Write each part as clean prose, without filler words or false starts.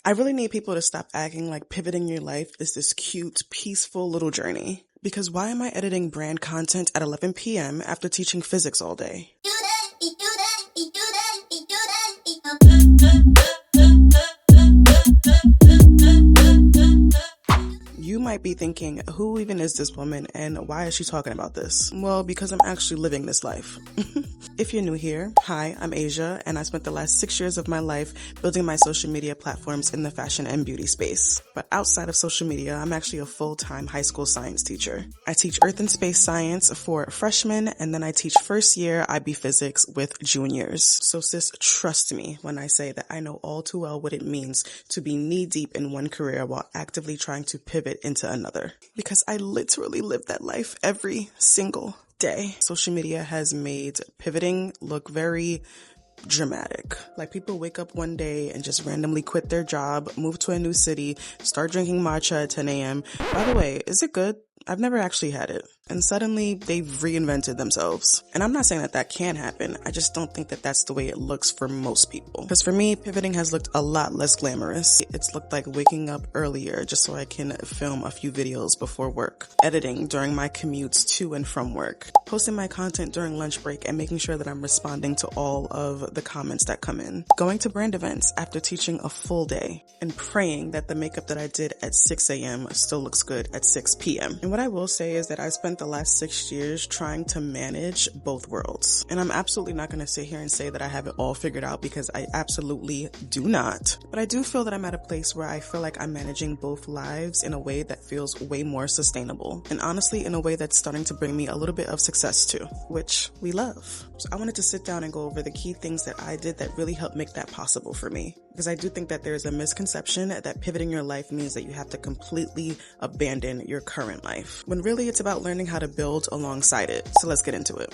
I really need people to stop acting like pivoting your life is this cute, peaceful little journey. Because why am I editing brand content at 11 p.m. after teaching physics all day? You might be thinking, who even is this woman and why is she talking about this? Well, because I'm actually living this life. If you're new here, hi, I'm Asia, and I spent the last 6 years of my life building my social media platforms in the fashion and beauty space. But outside of social media, I'm actually a full-time high school science teacher. I teach Earth and Space Science for freshmen, and then I teach first year IB Physics with juniors. So sis, trust me when I say that I know all too well what it means to be knee-deep in one career while actively trying to pivot into another. Because I literally live that life every single day. Social media has made pivoting look very dramatic. Like people wake up one day and just randomly quit their job, move to a new city, start drinking matcha at 10 a.m. By the way, is it good? I've never actually had it. And suddenly they've reinvented themselves. And I'm not saying that that can happen. I just don't think that that's the way it looks for most people. Because for me, pivoting has looked a lot less glamorous. It's looked like waking up earlier just so I can film a few videos before work, editing during my commutes to and from work, posting my content during lunch break and making sure that I'm responding to all of the comments that come in, going to brand events after teaching a full day, and praying that the makeup that I did at 6 a.m. still looks good at 6 p.m. And what I will say is that I spent the last 6 years trying to manage both worlds. And I'm absolutely not going to sit here and say that I have it all figured out because I absolutely do not. But I do feel that I'm at a place where I feel like I'm managing both lives in a way that feels way more sustainable. And honestly, in a way that's starting to bring me a little bit of success too, which we love. So I wanted to sit down and go over the key things that I did that really helped make that possible for me. Because I do think that there's a misconception that pivoting your life means that you have to completely abandon your current life, when really it's about learning how to build alongside it. So let's get into it.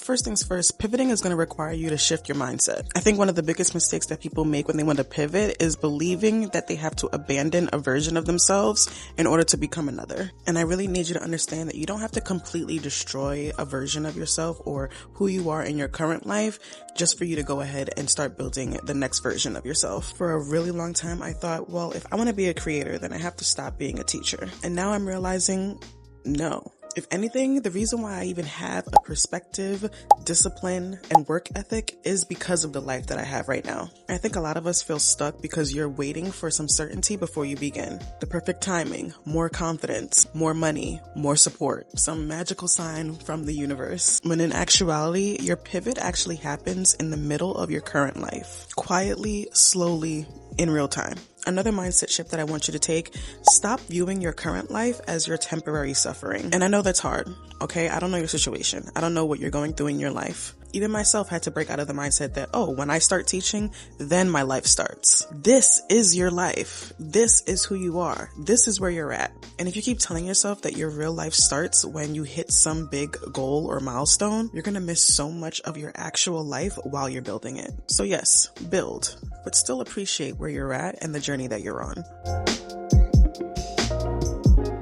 First things first, pivoting is going to require you to shift your mindset. I think one of the biggest mistakes that people make when they want to pivot is believing that they have to abandon a version of themselves in order to become another. And I really need you to understand that you don't have to completely destroy a version of yourself or who you are in your current life just for you to go ahead and start building the next version of yourself. For a really long time, I thought, well, if I want to be a creator, then I have to stop being a teacher. And now I'm realizing, no. If anything, the reason why I even have a perspective, discipline, and work ethic is because of the life that I have right now. I think a lot of us feel stuck because you're waiting for some certainty before you begin. The perfect timing, more confidence, more money, more support, some magical sign from the universe. When in actuality, your pivot actually happens in the middle of your current life. Quietly, slowly, in real time. Another mindset shift that I want you to take, stop viewing your current life as your temporary suffering. And I know that's hard, okay? I don't know your situation. I don't know what you're going through in your life. Even myself had to break out of the mindset that, oh, when I start teaching, then my life starts. This is your life. This is who you are. This is where you're at. And if you keep telling yourself that your real life starts when you hit some big goal or milestone, you're gonna miss so much of your actual life while you're building it. So yes, build, but still appreciate where you're at and the journey that you're on.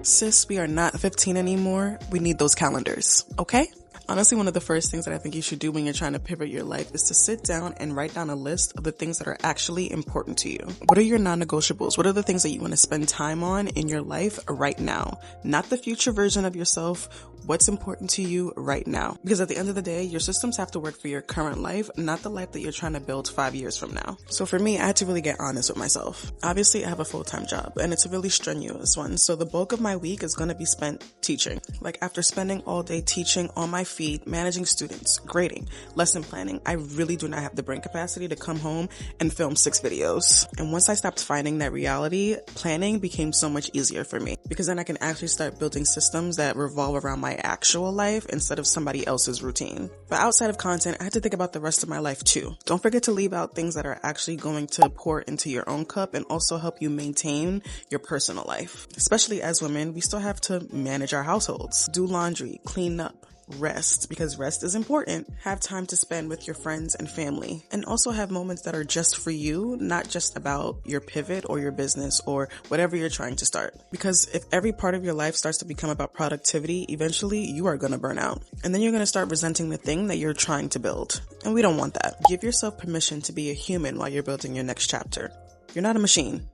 Sis, we are not 15 anymore. We need those calendars, okay? Honestly, one of the first things that I think you should do when you're trying to pivot your life is to sit down and write down a list of the things that are actually important to you. What are your non-negotiables? What are the things that you want to spend time on in your life right now? Not the future version of yourself. What's important to you right now? Because at the end of the day, your systems have to work for your current life, not the life that you're trying to build 5 years from now. So for me, I had to really get honest with myself. Obviously, I have a full-time job and it's a really strenuous one. So the bulk of my week is going to be spent teaching. Like after spending all day teaching on my feet, managing students, grading, lesson planning, I really do not have the brain capacity to come home and film 6 videos. And once I stopped finding that reality, planning became so much easier for me because then I can actually start building systems that revolve around my actual life instead of somebody else's routine. But outside of content, I had to think about the rest of my life too. Don't forget to leave out things that are actually going to pour into your own cup and also help you maintain your personal life. Especially as women, we still have to manage our households, do laundry, clean up, rest, because rest is important. Have time to spend with your friends and family, and also have moments that are just for you, not just about your pivot or your business or whatever you're trying to start. Because if every part of your life starts to become about productivity, eventually you are going to burn out. And then you're going to start resenting the thing that you're trying to build. And we don't want that. Give yourself permission to be a human while you're building your next chapter. You're not a machine.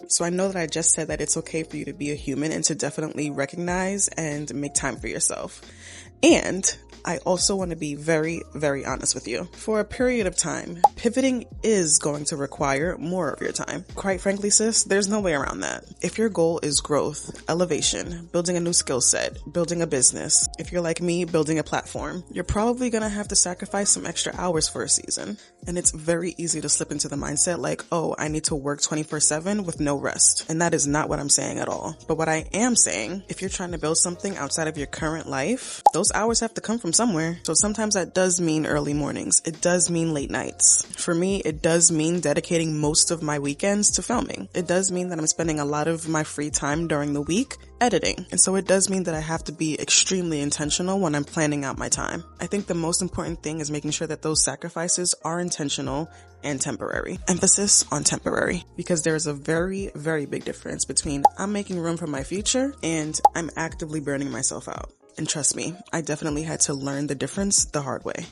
So I know that I just said that it's okay for you to be a human and to definitely recognize and make time for yourself. And I also want to be very, very honest with you. For a period of time, pivoting is going to require more of your time. Quite frankly, sis, there's no way around that. If your goal is growth, elevation, building a new skill set, building a business, if you're like me, building a platform, you're probably going to have to sacrifice some extra hours for a season. And it's very easy to slip into the mindset like, oh, I need to work 24/7 with no rest. And that is not what I'm saying at all. But what I am saying, if you're trying to build something outside of your current life, those hours have to come from somewhere. So sometimes that does mean early mornings. It does mean late nights. For me, it does mean dedicating most of my weekends to filming. It does mean that I'm spending a lot of my free time during the week editing. And so it does mean that I have to be extremely intentional when I'm planning out my time. I think the most important thing is making sure that those sacrifices are intentional and temporary. Emphasis on temporary, because there's a very, very big difference between I'm making room for my future and I'm actively burning myself out. And trust me, I definitely had to learn the difference the hard way.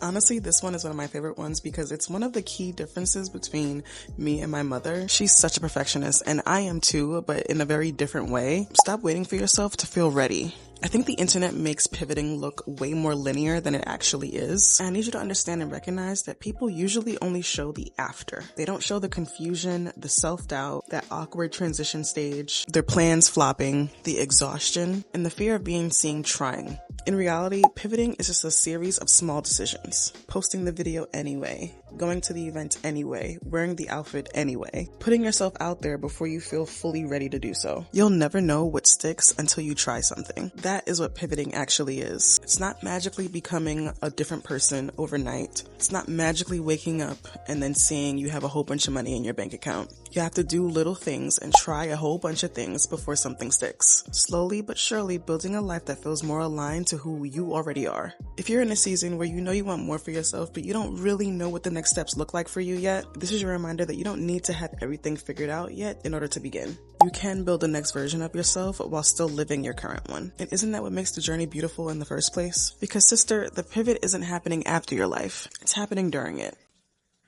Honestly, this one is one of my favorite ones because it's one of the key differences between me and my mother. She's such a perfectionist, and I am too, but in a very different way. Stop waiting for yourself to feel ready. I think the internet makes pivoting look way more linear than it actually is. And I need you to understand and recognize that people usually only show the after. They don't show the confusion, the self-doubt, that awkward transition stage, their plans flopping, the exhaustion, and the fear of being seen trying. In reality, pivoting is just a series of small decisions. Posting the video anyway, going to the event anyway, wearing the outfit anyway, putting yourself out there before you feel fully ready to do so. You'll never know what sticks until you try something. That is what pivoting actually is. It's not magically becoming a different person overnight. It's not magically waking up and then seeing you have a whole bunch of money in your bank account. You have to do little things and try a whole bunch of things before something sticks. Slowly but surely building a life that feels more aligned to who you already are. If you're in a season where you know you want more for yourself, but you don't really know what the next steps look like for you yet, this is your reminder that you don't need to have everything figured out yet in order to begin. You can build the next version of yourself while still living your current one. And isn't that what makes the journey beautiful in the first place? Because sister, the pivot isn't happening after your life. It's happening during it.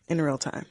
In real time.